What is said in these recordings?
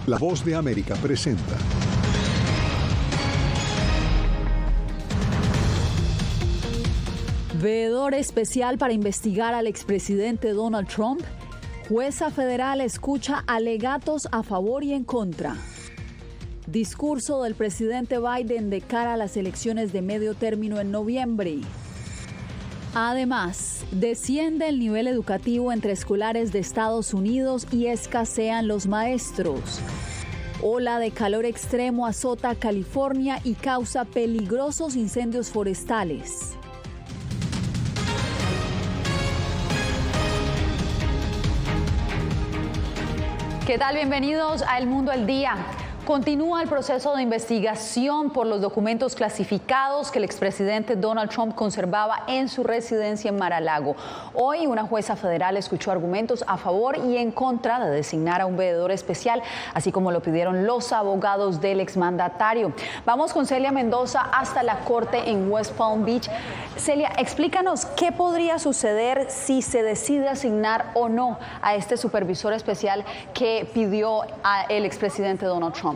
La Voz de América presenta. Veedor especial para investigar al expresidente Donald Trump. Jueza federal escucha alegatos a favor y en contra. Discurso del presidente Biden de cara a las elecciones de medio término en noviembre. Además, desciende el nivel educativo entre escolares de Estados Unidos y escasean los maestros. Ola de calor extremo azota California y causa peligrosos incendios forestales. ¿Qué tal? Bienvenidos a El Mundo al Día. Continúa el proceso de investigación por los documentos clasificados que el expresidente Donald Trump conservaba en su residencia en Mar-a-Lago. Hoy una jueza federal escuchó argumentos a favor y en contra de designar a un veedor especial, así como lo pidieron los abogados del exmandatario. Vamos con Celia Mendoza hasta la corte en West Palm Beach. Celia, explícanos qué podría suceder si se decide asignar o no a este supervisor especial que pidió el expresidente Donald Trump.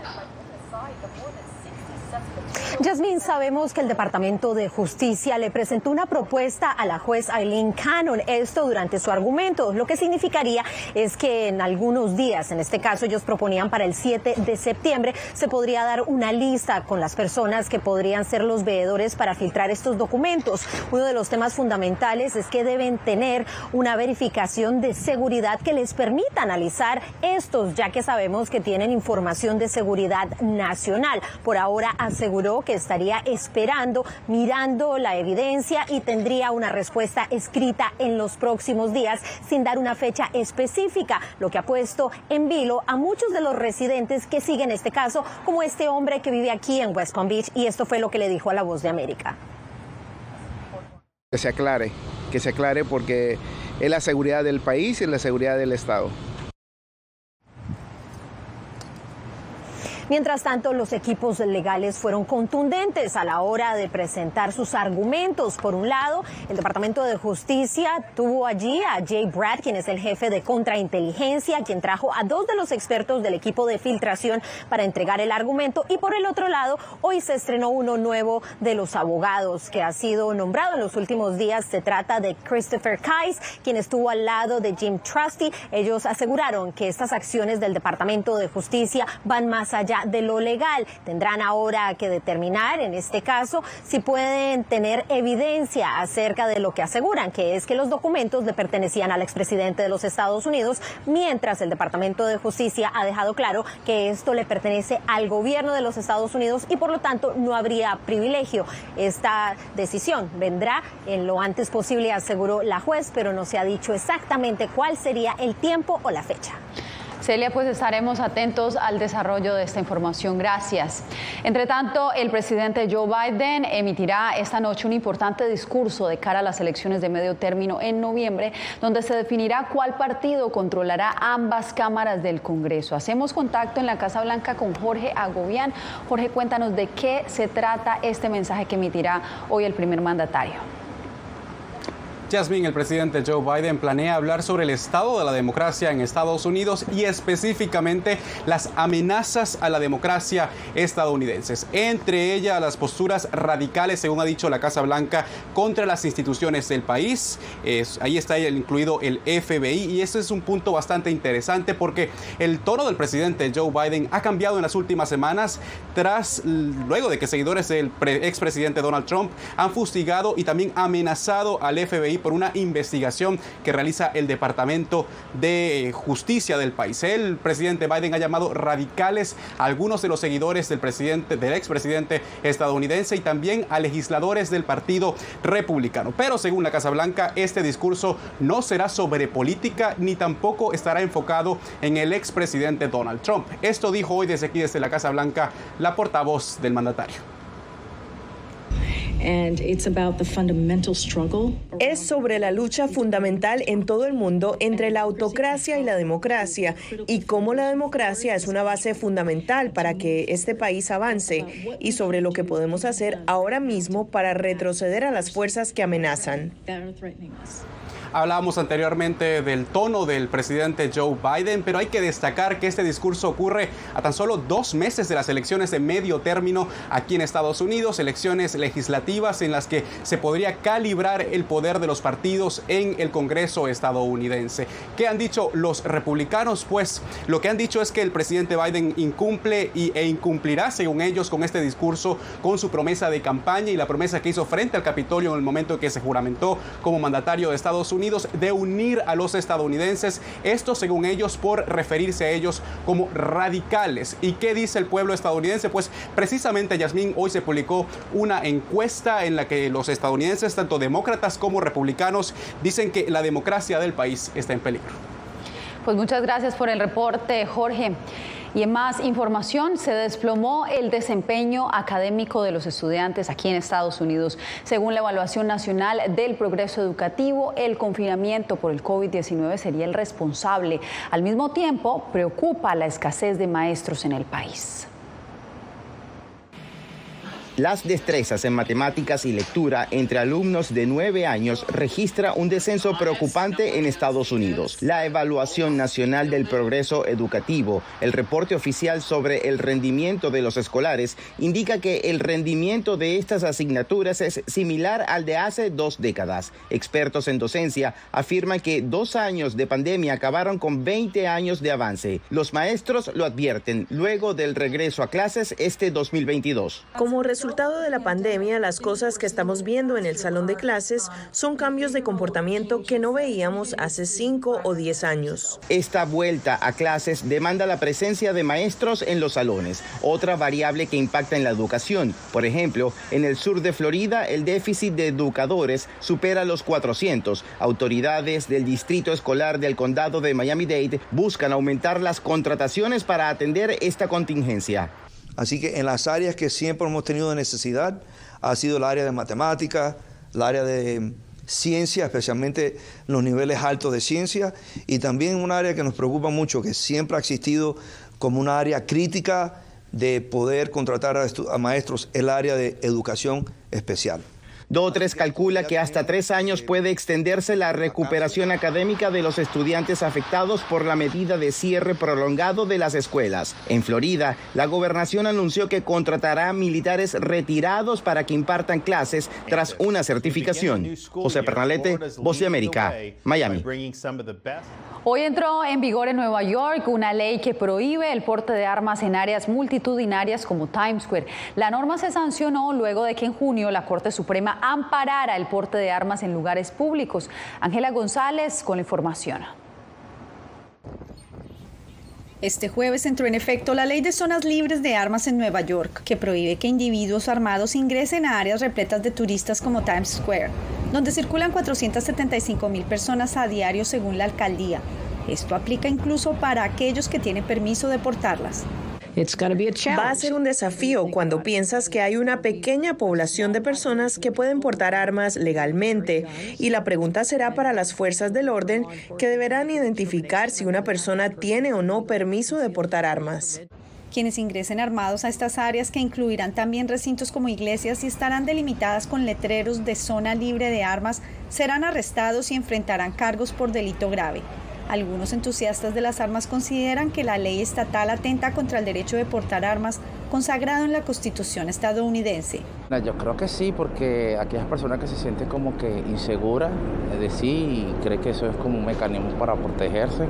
Yasmín, sabemos que el Departamento de Justicia le presentó una propuesta a la juez Aileen Cannon, esto durante su argumento. Lo que significaría es que en algunos días, en este caso ellos proponían para el 7 de septiembre, se podría dar una lista con las personas que podrían ser los veedores para filtrar estos documentos. Uno de los temas fundamentales es que deben tener una verificación de seguridad que les permita analizar estos, ya que sabemos que tienen información de seguridad nacional. Por ahora aseguró que estaría esperando, mirando la evidencia y tendría una respuesta escrita en los próximos días sin dar una fecha específica, lo que ha puesto en vilo a muchos de los residentes que siguen este caso, como este hombre que vive aquí en West Palm Beach, y esto fue lo que le dijo a La Voz de América. Que se aclare porque es la seguridad del país y es la seguridad del Estado. Mientras tanto, los equipos legales fueron contundentes a la hora de presentar sus argumentos. Por un lado, el Departamento de Justicia tuvo allí a Jay Bratt, quien es el jefe de contrainteligencia, quien trajo a dos de los expertos del equipo de filtración para entregar el argumento. Y por el otro lado, hoy se estrenó uno nuevo de los abogados que ha sido nombrado en los últimos días. Se trata de Christopher Kise, quien estuvo al lado de Jim Trusty. Ellos aseguraron que estas acciones del Departamento de Justicia van más allá de lo legal. Tendrán ahora que determinar, en este caso, si pueden tener evidencia acerca de lo que aseguran, que es que los documentos le pertenecían al expresidente de los Estados Unidos, mientras el Departamento de Justicia ha dejado claro que esto le pertenece al gobierno de los Estados Unidos y por lo tanto no habría privilegio. Esta decisión vendrá en lo antes posible, aseguró la juez, pero no se ha dicho exactamente cuál sería el tiempo o la fecha. Celia, pues estaremos atentos al desarrollo de esta información. Gracias. Entre tanto, el presidente Joe Biden emitirá esta noche un importante discurso de cara a las elecciones de medio término en noviembre, donde se definirá cuál partido controlará ambas cámaras del Congreso. Hacemos contacto en la Casa Blanca con Jorge Agobián. Jorge, cuéntanos de qué se trata este mensaje que emitirá hoy el primer mandatario. Yasmín, el presidente Joe Biden planea hablar sobre el estado de la democracia en Estados Unidos y específicamente las amenazas a la democracia estadounidenses. Entre ellas, las posturas radicales, según ha dicho la Casa Blanca, contra las instituciones del país. Ahí está incluido el FBI y ese es un punto bastante interesante porque el tono del presidente Joe Biden ha cambiado en las últimas semanas luego de que seguidores del expresidente Donald Trump han fustigado y también amenazado al FBI por una investigación que realiza el Departamento de Justicia del país. El presidente Biden ha llamado radicales a algunos de los seguidores del expresidente estadounidense y también a legisladores del Partido Republicano. Pero según la Casa Blanca, este discurso no será sobre política ni tampoco estará enfocado en el expresidente Donald Trump. Esto dijo hoy desde la Casa Blanca la portavoz del mandatario. Es sobre la lucha fundamental en todo el mundo entre la autocracia y la democracia y cómo la democracia es una base fundamental para que este país avance y sobre lo que podemos hacer ahora mismo para retroceder a las fuerzas que amenazan. Hablábamos anteriormente del tono del presidente Joe Biden, pero hay que destacar que este discurso ocurre a tan solo 2 meses de las elecciones de medio término aquí en Estados Unidos, elecciones legislativas en las que se podría calibrar el poder de los partidos en el Congreso estadounidense. ¿Qué han dicho los republicanos? Pues lo que han dicho es que el presidente Biden incumple e incumplirá, según ellos, con este discurso, con su promesa de campaña y la promesa que hizo frente al Capitolio en el momento en que se juramentó como mandatario de Estados Unidos de unir a los estadounidenses, esto según ellos por referirse a ellos como radicales. ¿Y qué dice el pueblo estadounidense? Pues precisamente, Yasmín, hoy se publicó una encuesta en la que los estadounidenses, tanto demócratas como republicanos, dicen que la democracia del país está en peligro. Pues muchas gracias por el reporte, Jorge. Y en más información, se desplomó el desempeño académico de los estudiantes aquí en Estados Unidos. Según la Evaluación Nacional del Progreso Educativo, el confinamiento por el COVID-19 sería el responsable. Al mismo tiempo, preocupa la escasez de maestros en el país. Las destrezas en matemáticas y lectura entre alumnos de 9 años registra un descenso preocupante en Estados Unidos. La Evaluación Nacional del Progreso Educativo, el reporte oficial sobre el rendimiento de los escolares, indica que el rendimiento de estas asignaturas es similar al de hace 2 décadas. Expertos en docencia afirman que 2 años de pandemia acabaron con 20 años de avance. Los maestros lo advierten luego del regreso a clases este 2022. Como resultado de la pandemia, las cosas que estamos viendo en el salón de clases son cambios de comportamiento que no veíamos hace 5 o 10 años. Esta vuelta a clases demanda la presencia de maestros en los salones, otra variable que impacta en la educación. Por ejemplo, en el sur de Florida, el déficit de educadores supera los 400. Autoridades del Distrito Escolar del Condado de Miami-Dade buscan aumentar las contrataciones para atender esta contingencia. Así que en las áreas que siempre hemos tenido de necesidad ha sido el área de matemática, el área de ciencia, especialmente los niveles altos de ciencia, y también un área que nos preocupa mucho, que siempre ha existido como una área crítica de poder contratar a maestros, el área de educación especial. Do3 calcula que hasta 3 años puede extenderse la recuperación académica de los estudiantes afectados por la medida de cierre prolongado de las escuelas. En Florida, la gobernación anunció que contratará militares retirados para que impartan clases tras una certificación. José Pernalete, Voz de América, Miami. Hoy entró en vigor en Nueva York una ley que prohíbe el porte de armas en áreas multitudinarias como Times Square. La norma se sancionó luego de que en junio la Corte Suprema amparara el porte de armas en lugares públicos. Ángela González con la información. Este jueves entró en efecto la Ley de Zonas Libres de Armas en Nueva York, que prohíbe que individuos armados ingresen a áreas repletas de turistas como Times Square, donde circulan 475,000 personas a diario según la alcaldía. Esto aplica incluso para aquellos que tienen permiso de portarlas. Va a ser un desafío cuando piensas que hay una pequeña población de personas que pueden portar armas legalmente, y la pregunta será para las fuerzas del orden, que deberán identificar si una persona tiene o no permiso de portar armas. Quienes ingresen armados a estas áreas, que incluirán también recintos como iglesias y estarán delimitadas con letreros de zona libre de armas, serán arrestados y enfrentarán cargos por delito grave. Algunos entusiastas de las armas consideran que la ley estatal atenta contra el derecho de portar armas consagrado en la Constitución estadounidense. Yo creo que sí, porque aquellas personas que se sienten como que inseguras de sí y cree que eso es como un mecanismo para protegerse.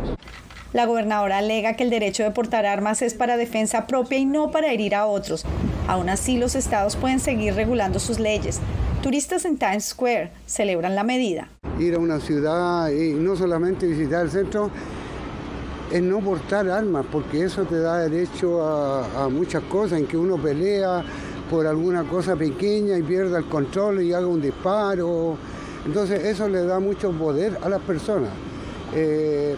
La gobernadora alega que el derecho de portar armas es para defensa propia y no para herir a otros. Aún así, los estados pueden seguir regulando sus leyes. Turistas en Times Square celebran la medida. Ir a una ciudad y no solamente visitar el centro, es no portar armas, porque eso te da derecho a muchas cosas, en que uno pelea por alguna cosa pequeña y pierda el control y haga un disparo. Entonces eso le da mucho poder a las personas.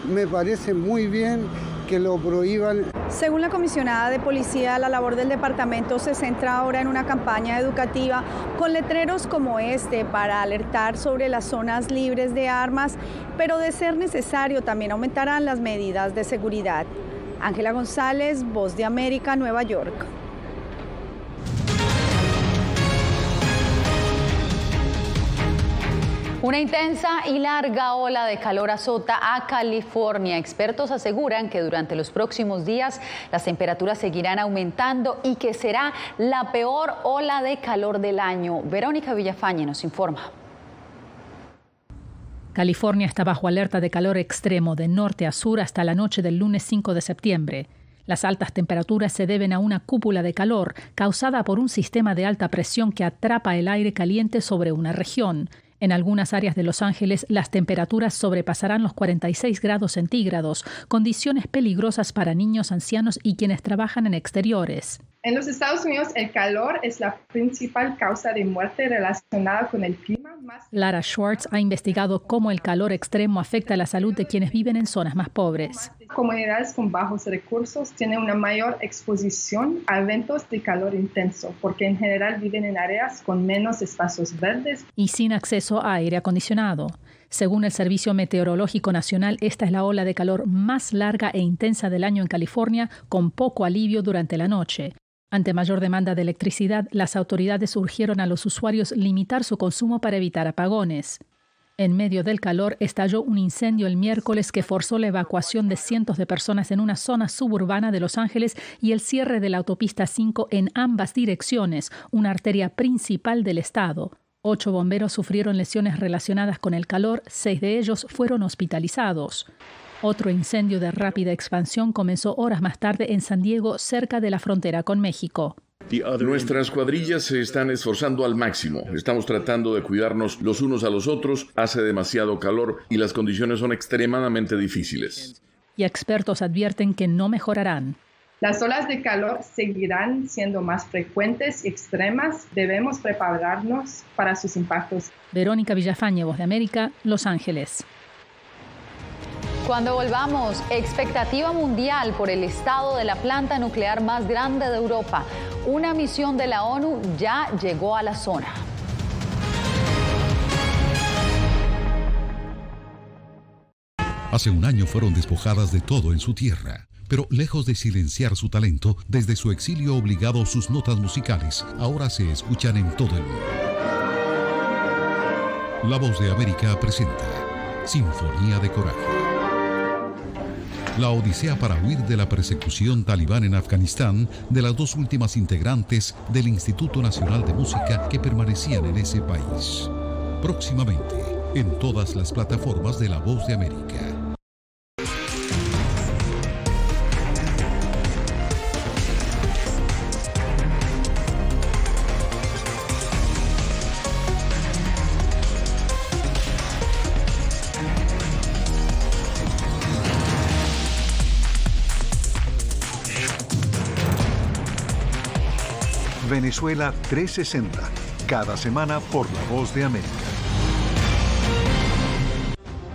Me parece muy bien que lo prohíban. Según la comisionada de policía, la labor del departamento se centra ahora en una campaña educativa con letreros como este para alertar sobre las zonas libres de armas, pero de ser necesario también aumentarán las medidas de seguridad. Ángela González, Voz de América, Nueva York. Una intensa y larga ola de calor azota a California. Expertos aseguran que durante los próximos días las temperaturas seguirán aumentando y que será la peor ola de calor del año. Verónica Villafañe nos informa. California está bajo alerta de calor extremo de norte a sur hasta la noche del lunes 5 de septiembre. Las altas temperaturas se deben a una cúpula de calor causada por un sistema de alta presión que atrapa el aire caliente sobre una región. En algunas áreas de Los Ángeles, las temperaturas sobrepasarán los 46 grados centígrados, condiciones peligrosas para niños, ancianos y quienes trabajan en exteriores. En los Estados Unidos, el calor es la principal causa de muerte relacionada con el clima. Lara Schwartz ha investigado cómo el calor extremo afecta la salud de quienes viven en zonas más pobres. Comunidades con bajos recursos tienen una mayor exposición a eventos de calor intenso, porque en general viven en áreas con menos espacios verdes y sin acceso a aire acondicionado. Según el Servicio Meteorológico Nacional, esta es la ola de calor más larga e intensa del año en California, con poco alivio durante la noche. Ante mayor demanda de electricidad, las autoridades urgieron a los usuarios limitar su consumo para evitar apagones. En medio del calor, estalló un incendio el miércoles que forzó la evacuación de cientos de personas en una zona suburbana de Los Ángeles y el cierre de la autopista 5 en ambas direcciones, una arteria principal del estado. 8 bomberos sufrieron lesiones relacionadas con el calor, 6 de ellos fueron hospitalizados. Otro incendio de rápida expansión comenzó horas más tarde en San Diego, cerca de la frontera con México. Nuestras cuadrillas se están esforzando al máximo. Estamos tratando de cuidarnos los unos a los otros. Hace demasiado calor y las condiciones son extremadamente difíciles. Y expertos advierten que no mejorarán. Las olas de calor seguirán siendo más frecuentes y extremas. Debemos prepararnos para sus impactos. Verónica Villafañe, Voz de América, Los Ángeles. Cuando volvamos, expectativa mundial por el estado de la planta nuclear más grande de Europa. Una misión de la ONU ya llegó a la zona. Hace un año fueron despojadas de todo en su tierra, pero lejos de silenciar su talento, desde su exilio obligado sus notas musicales ahora se escuchan en todo el mundo. La Voz de América presenta Sinfonía de Coraje. La odisea para huir de la persecución talibán en Afganistán de las 2 últimas integrantes del Instituto Nacional de Música que permanecían en ese país. Próximamente, en todas las plataformas de La Voz de América. Venezuela 360, cada semana por La Voz de América.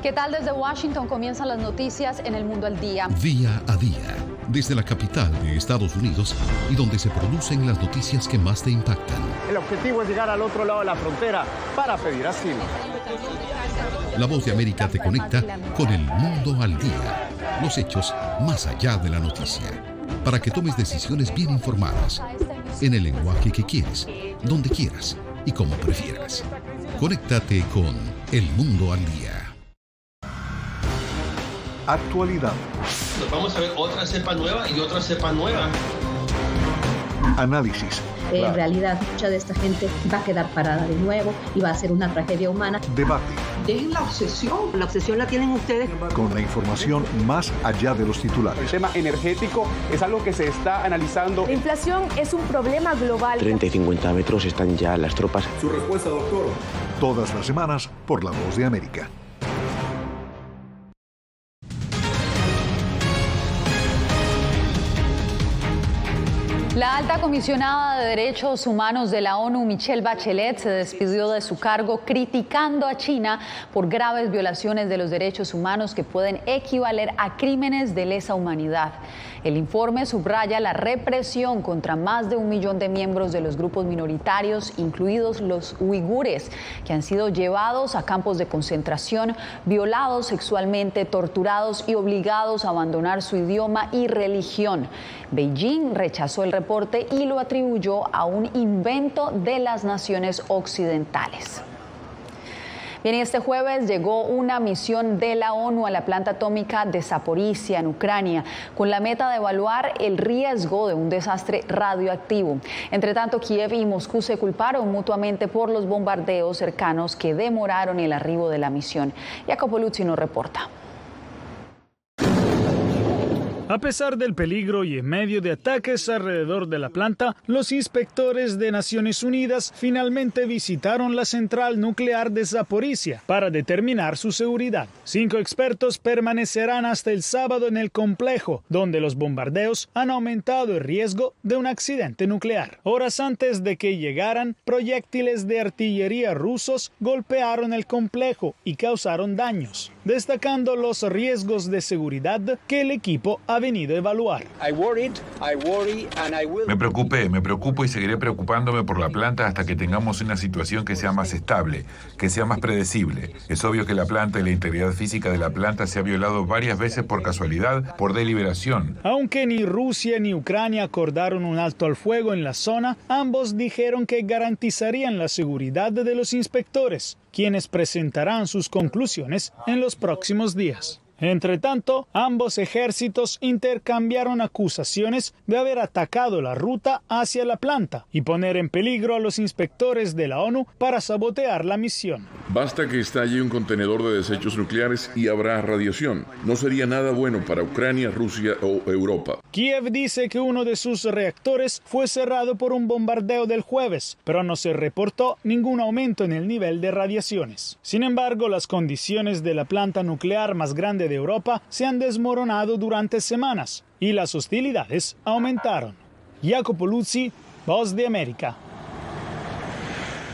¿Qué tal? Desde Washington comienzan las noticias en El Mundo al Día. Día a día, desde la capital de Estados Unidos y donde se producen las noticias que más te impactan. El objetivo es llegar al otro lado de la frontera para pedir asilo. La Voz de América te conecta con El Mundo al Día. Los hechos más allá de la noticia. Para que tomes decisiones bien informadas. En el lenguaje que quieres, donde quieras y como prefieras. Conéctate con El Mundo al Día. Actualidad. Nos vamos a ver otra cepa nueva y otra cepa nueva. Análisis. En realidad, mucha de esta gente va a quedar parada de nuevo y va a ser una tragedia humana. Debate. Dejen la obsesión. La obsesión la tienen ustedes. Con la información más allá de los titulares. El tema energético es algo que se está analizando. La inflación es un problema global. 30 y 50 metros están ya las tropas. Su respuesta, doctor. Todas las semanas por La Voz de América. La alta comisionada de Derechos Humanos de la ONU, Michelle Bachelet, se despidió de su cargo criticando a China por graves violaciones de los derechos humanos que pueden equivaler a crímenes de lesa humanidad. El informe subraya la represión contra más de 1 millón de miembros de los grupos minoritarios, incluidos los uigures, que han sido llevados a campos de concentración, violados sexualmente, torturados y obligados a abandonar su idioma y religión. Beijing rechazó el reporte y lo atribuyó a un invento de las naciones occidentales. Bien, y este jueves llegó una misión de la ONU a la planta atómica de Zaporizhia, en Ucrania, con la meta de evaluar el riesgo de un desastre radioactivo. Entre tanto, Kiev y Moscú se culparon mutuamente por los bombardeos cercanos que demoraron el arribo de la misión. Jacopo Luzzi nos reporta. A pesar del peligro y en medio de ataques alrededor de la planta, los inspectores de Naciones Unidas finalmente visitaron la central nuclear de Zaporizhia para determinar su seguridad. 5 expertos permanecerán hasta el sábado en el complejo, donde los bombardeos han aumentado el riesgo de un accidente nuclear. Horas antes de que llegaran, proyectiles de artillería rusos golpearon el complejo y causaron daños, destacando los riesgos de seguridad que el equipo ha venido a evaluar. Me preocupo y seguiré preocupándome por la planta hasta que tengamos una situación que sea más estable, que sea más predecible. Es obvio que la planta y la integridad física de la planta se ha violado varias veces por casualidad, por deliberación. Aunque ni Rusia ni Ucrania acordaron un alto al fuego en la zona, ambos dijeron que garantizarían la seguridad de los inspectores, quienes presentarán sus conclusiones en los próximos días. Entre tanto, ambos ejércitos intercambiaron acusaciones de haber atacado la ruta hacia la planta y poner en peligro a los inspectores de la ONU para sabotear la misión. Basta que estalle un contenedor de desechos nucleares y habrá radiación. No sería nada bueno para Ucrania, Rusia o Europa. Kiev dice que uno de sus reactores fue cerrado por un bombardeo del jueves, pero no se reportó ningún aumento en el nivel de radiaciones. Sin embargo, las condiciones de la planta nuclear más grande de Europa se han desmoronado durante semanas y las hostilidades aumentaron. Jacopo Luzzi, Voz de América.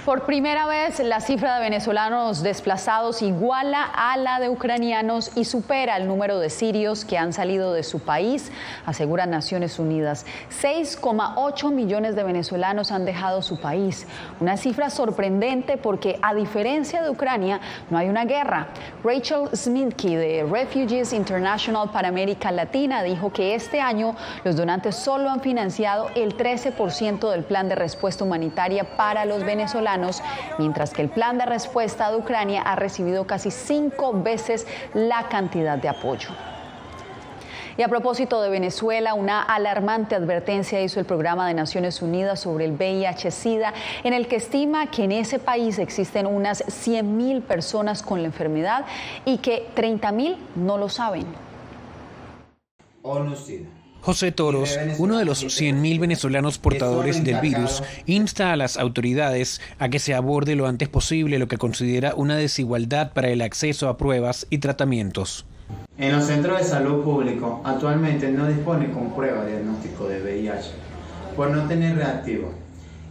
Por primera vez, la cifra de venezolanos desplazados iguala a la de ucranianos y supera el número de sirios que han salido de su país, aseguran Naciones Unidas. 6,8 millones de venezolanos han dejado su país. Una cifra sorprendente porque, a diferencia de Ucrania, no hay una guerra. Rachel Smitke de Refugees International para América Latina dijo que este año los donantes solo han financiado el 13% del plan de respuesta humanitaria para los venezolanos, mientras que el plan de respuesta de Ucrania ha recibido casi 5 veces la cantidad de apoyo. Y a propósito de Venezuela, una alarmante advertencia hizo el Programa de Naciones Unidas sobre el VIH-Sida, en el que estima que en ese país existen unas 100.000 personas con la enfermedad y que 30.000 no lo saben. José Toros, uno de los 100.000 venezolanos portadores del virus, insta a las autoridades a que se aborde lo antes posible lo que considera una desigualdad para el acceso a pruebas y tratamientos. En los centros de salud públicos actualmente no dispone con prueba de diagnóstico de VIH por no tener reactivo.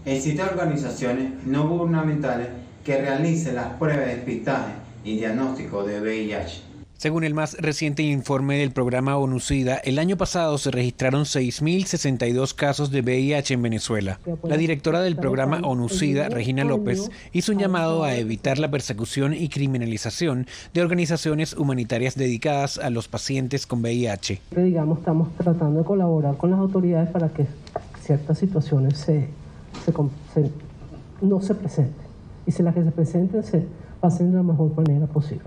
Existen organizaciones no gubernamentales que realicen las pruebas de despistaje y diagnóstico de VIH. Según el más reciente informe del programa ONU-SIDA, el año pasado se registraron 6.062 casos de VIH en Venezuela. La directora del programa ONU-SIDA, Regina López, hizo un llamado a evitar la persecución y criminalización de organizaciones humanitarias dedicadas a los pacientes con VIH. Estamos tratando de colaborar con las autoridades para que ciertas situaciones no se presenten. Y si las que se presenten se pasen de la mejor manera posible.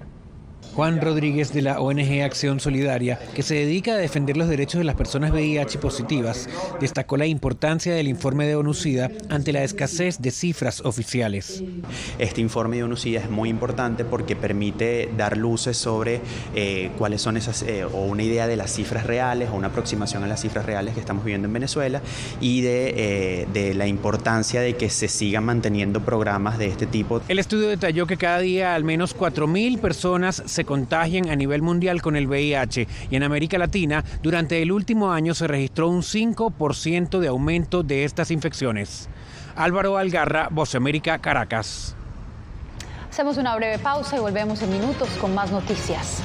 Juan Rodríguez, de la ONG Acción Solidaria, que se dedica a defender los derechos de las personas VIH positivas, destacó la importancia del informe de ONU-SIDA ante la escasez de cifras oficiales. Este informe de ONU-SIDA es muy importante porque permite dar luces sobre cuáles son esas, o una idea de las cifras reales, o una aproximación a las cifras reales que estamos viviendo en Venezuela, y de la importancia de que se sigan manteniendo programas de este tipo. El estudio detalló que cada día al menos 4.000 personas se contagian a nivel mundial con el VIH, y en América Latina durante el último año se registró un 5% de aumento de estas infecciones. Álvaro Algarra, Voz América, Caracas. Hacemos una breve pausa y volvemos en minutos con más noticias.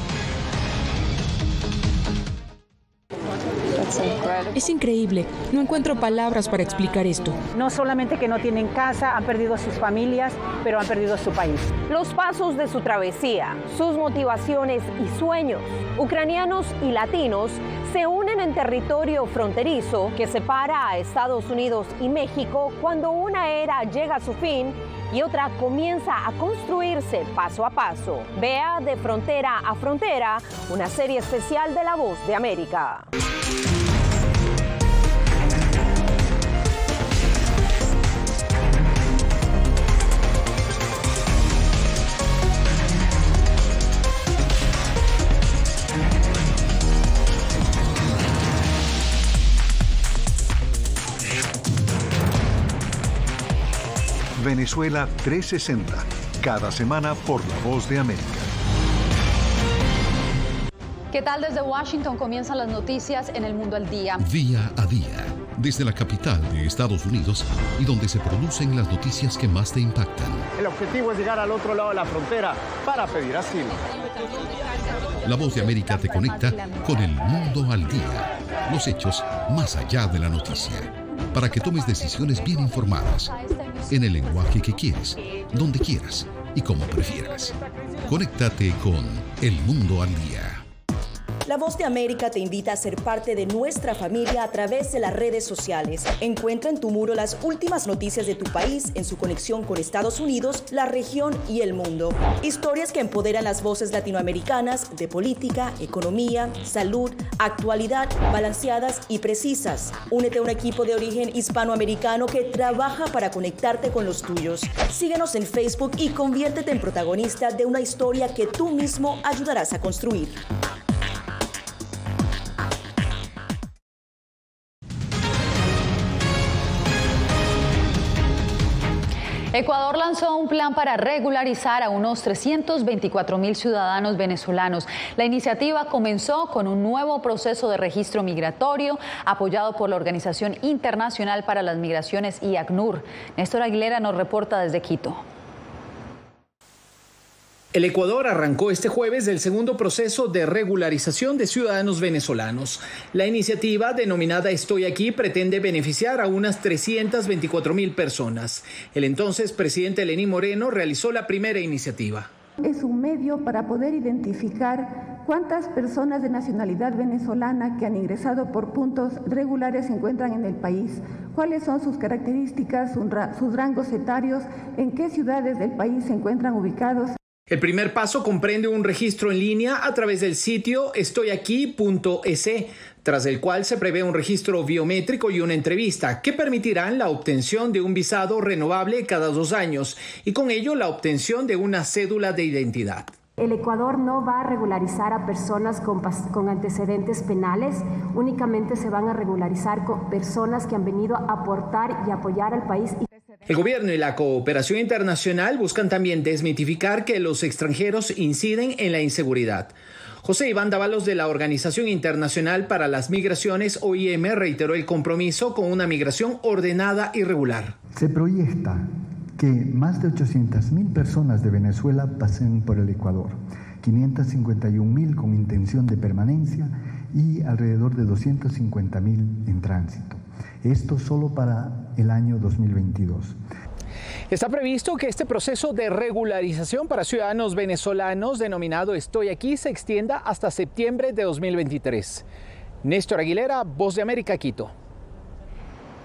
Es increíble, no encuentro palabras para explicar esto. No solamente que no tienen casa, han perdido a sus familias, pero han perdido su país. Los pasos de su travesía, sus motivaciones y sueños, ucranianos y latinos, se unen en territorio fronterizo que separa a Estados Unidos y México cuando una era llega a su fin y otra comienza a construirse paso a paso. Vea De Frontera a Frontera, una serie especial de La Voz de América. Venezuela 360, cada semana por La Voz de América. ¿Qué tal? Desde Washington comienzan las noticias en El Mundo al Día. Día a día, desde la capital de Estados Unidos y donde se producen las noticias que más te impactan. El objetivo es llegar al otro lado de la frontera para pedir asilo. La Voz de América te conecta con El Mundo al Día, los hechos más allá de la noticia, para que tomes decisiones bien informadas, en el lenguaje que quieres, donde quieras y como prefieras. Conéctate con El Mundo al Día. La Voz de América te invita a ser parte de nuestra familia a través de las redes sociales. Encuentra en tu muro las últimas noticias de tu país en su conexión con Estados Unidos, la región y el mundo. Historias que empoderan las voces latinoamericanas de política, economía, salud, actualidad, balanceadas y precisas. Únete a un equipo de origen hispanoamericano que trabaja para conectarte con los tuyos. Síguenos en Facebook y conviértete en protagonista de una historia que tú mismo ayudarás a construir. Ecuador lanzó un plan para regularizar a unos 324,000 ciudadanos venezolanos. La iniciativa comenzó con un nuevo proceso de registro migratorio apoyado por la Organización Internacional para las Migraciones y ACNUR. Néstor Aguilera nos reporta desde Quito. El Ecuador arrancó este jueves el segundo proceso de regularización de ciudadanos venezolanos. La iniciativa, denominada Estoy Aquí, pretende beneficiar a unas 324,000 personas. El entonces presidente Lenín Moreno realizó la primera iniciativa. Es un medio para poder identificar cuántas personas de nacionalidad venezolana que han ingresado por puntos regulares se encuentran en el país, cuáles son sus características, sus rangos etarios, en qué ciudades del país se encuentran ubicados. El primer paso comprende un registro en línea a través del sitio estoyaqui.es, tras el cual se prevé un registro biométrico y una entrevista que permitirán la obtención de un visado renovable cada 2 años y con ello la obtención de una cédula de identidad. El Ecuador no va a regularizar a personas con antecedentes penales, únicamente se van a regularizar con personas que han venido a aportar y apoyar al país. El gobierno y la cooperación internacional buscan también desmitificar que los extranjeros inciden en la inseguridad. José Iván Dávalos de la Organización Internacional para las Migraciones, OIM, reiteró el compromiso con una migración ordenada y regular. Se proyecta que más de 800,000 personas de Venezuela pasen por el Ecuador, 551,000 con intención de permanencia y alrededor de 250,000 en tránsito. Esto solo para el año 2022. Está previsto que este proceso de regularización para ciudadanos venezolanos, denominado Estoy Aquí, se extienda hasta septiembre de 2023. Néstor Aguilera, Voz de América, Quito.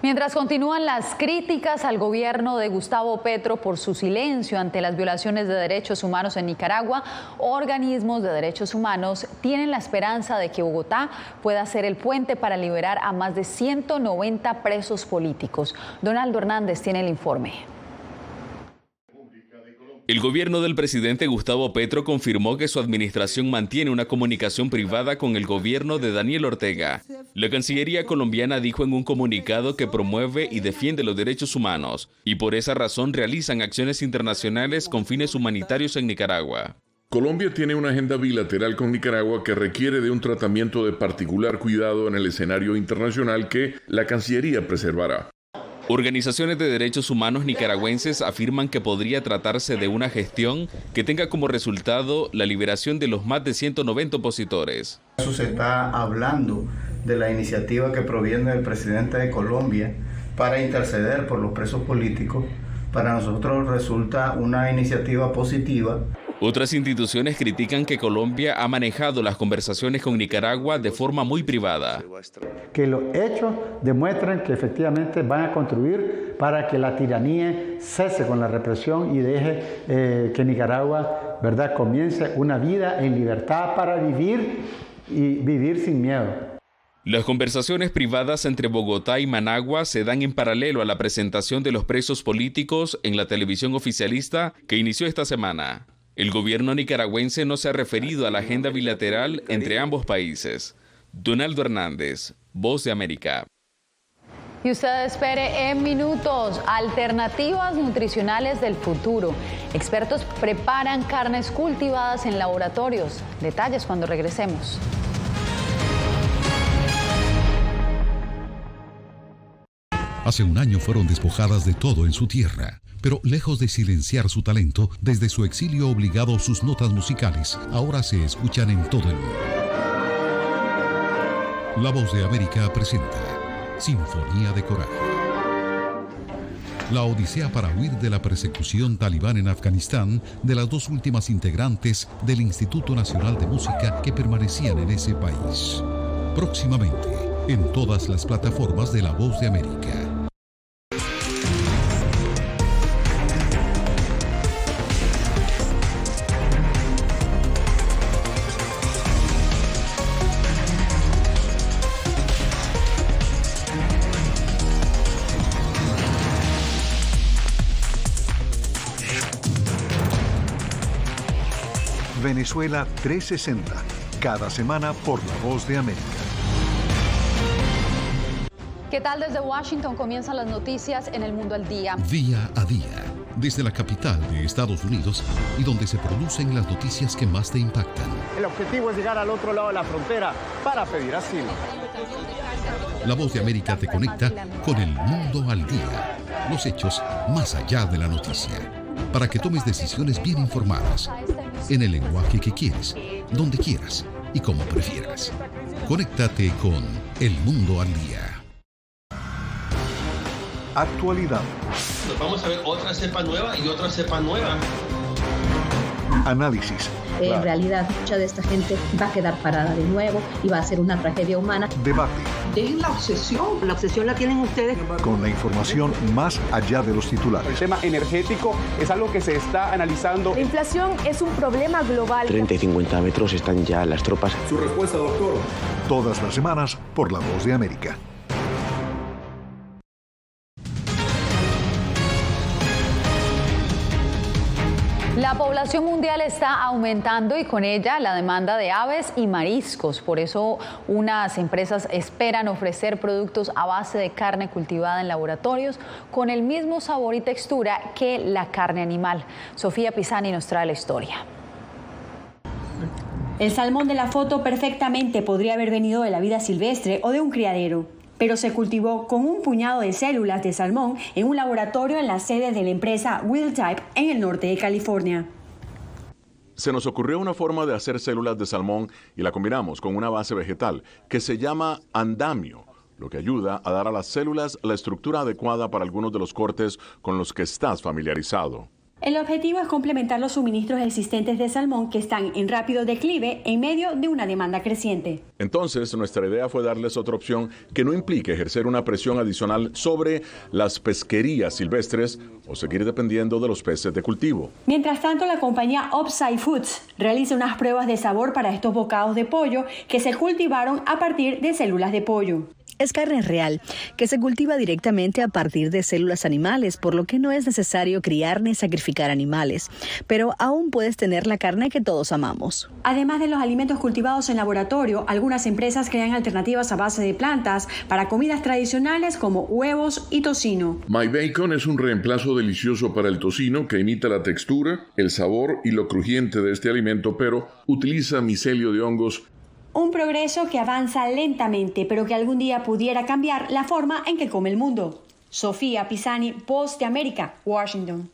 Mientras continúan las críticas al gobierno de Gustavo Petro por su silencio ante las violaciones de derechos humanos en Nicaragua, organismos de derechos humanos tienen la esperanza de que Bogotá pueda ser el puente para liberar a más de 190 presos políticos. Donaldo Hernández tiene el informe. El gobierno del presidente Gustavo Petro confirmó que su administración mantiene una comunicación privada con el gobierno de Daniel Ortega. La Cancillería colombiana dijo en un comunicado que promueve y defiende los derechos humanos y por esa razón realizan acciones internacionales con fines humanitarios en Nicaragua. Colombia tiene una agenda bilateral con Nicaragua que requiere de un tratamiento de particular cuidado en el escenario internacional que la Cancillería preservará. Organizaciones de derechos humanos nicaragüenses afirman que podría tratarse de una gestión que tenga como resultado la liberación de los más de 190 opositores. Eso se está hablando de la iniciativa que proviene del presidente de Colombia para interceder por los presos políticos. Para nosotros resulta una iniciativa positiva. Otras instituciones critican que Colombia ha manejado las conversaciones con Nicaragua de forma muy privada. Que los hechos demuestran que efectivamente van a contribuir para que la tiranía cese con la represión y deje que Nicaragua, ¿verdad?, comience una vida en libertad para vivir y vivir sin miedo. Las conversaciones privadas entre Bogotá y Managua se dan en paralelo a la presentación de los presos políticos en la televisión oficialista que inició esta semana. El gobierno nicaragüense no se ha referido a la agenda bilateral entre ambos países. Donaldo Hernández, Voz de América. Y usted espere en minutos, alternativas nutricionales del futuro. Expertos preparan carnes cultivadas en laboratorios. Detalles cuando regresemos. Hace un año fueron despojadas de todo en su tierra, pero lejos de silenciar su talento, desde su exilio obligado sus notas musicales ahora se escuchan en todo el mundo. La Voz de América presenta Sinfonía de Coraje. La odisea para huir de la persecución talibán en Afganistán de las dos últimas integrantes del Instituto Nacional de Música que permanecían en ese país. Próximamente, en todas las plataformas de La Voz de América. Venezuela 360, cada semana por La Voz de América. ¿Qué tal? Desde Washington comienzan las noticias en El Mundo al Día. Día a día, desde la capital de Estados Unidos y donde se producen las noticias que más te impactan. El objetivo es llegar al otro lado de la frontera para pedir asilo. La Voz de América te conecta con El Mundo al Día. Los hechos más allá de la noticia. Para que tomes decisiones bien informadas, en el lenguaje que quieres, donde quieras y como prefieras. Conéctate con El Mundo al Día. Actualidad. Nos vamos a ver otra cepa nueva y otra cepa nueva. Análisis. En realidad, mucha de esta gente va a quedar parada de nuevo y va a ser una tragedia humana. Debate. Dejen la obsesión. La obsesión la tienen ustedes. Con la información más allá de los titulares. El tema energético es algo que se está analizando. La inflación es un problema global. 30 y 50 metros están ya las tropas. Su respuesta, doctor. Todas las semanas por La Voz de América. La población mundial está aumentando y con ella la demanda de aves y mariscos. Por eso unas empresas esperan ofrecer productos a base de carne cultivada en laboratorios con el mismo sabor y textura que la carne animal. Sofía Pisani nos trae la historia. El salmón de la foto perfectamente podría haber venido de la vida silvestre o de un criadero, pero se cultivó con un puñado de células de salmón en un laboratorio en la sede de la empresa Wildtype en el norte de California. Se nos ocurrió una forma de hacer células de salmón y la combinamos con una base vegetal que se llama andamio, lo que ayuda a dar a las células la estructura adecuada para algunos de los cortes con los que estás familiarizado. El objetivo es complementar los suministros existentes de salmón que están en rápido declive en medio de una demanda creciente. Entonces, nuestra idea fue darles otra opción que no implique ejercer una presión adicional sobre las pesquerías silvestres o seguir dependiendo de los peces de cultivo. Mientras tanto, la compañía Upside Foods realiza unas pruebas de sabor para estos bocados de pollo que se cultivaron a partir de células de pollo. Es carne real, que se cultiva directamente a partir de células animales, por lo que no es necesario criar ni sacrificar animales. Pero aún puedes tener la carne que todos amamos. Además de los alimentos cultivados en laboratorio, algunas empresas crean alternativas a base de plantas para comidas tradicionales como huevos y tocino. My Bacon es un reemplazo delicioso para el tocino que imita la textura, el sabor y lo crujiente de este alimento, pero utiliza micelio de hongos. Un progreso que avanza lentamente, pero que algún día pudiera cambiar la forma en que come el mundo. Sofía Pisani, Voz de América, Washington.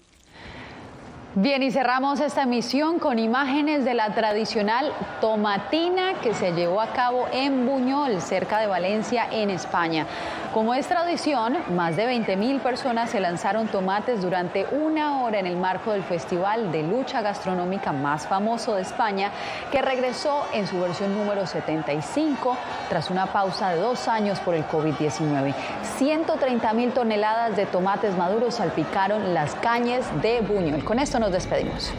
Bien, y cerramos esta emisión con imágenes de la tradicional tomatina que se llevó a cabo en Buñol, cerca de Valencia, en España. Como es tradición, más de 20.000 personas se lanzaron tomates durante una hora en el marco del festival de lucha gastronómica más famoso de España, que regresó en su versión número 75 tras una pausa de 2 años por el COVID-19. 130.000 toneladas de tomates maduros salpicaron las calles de Buñol. Con esto nos despedimos.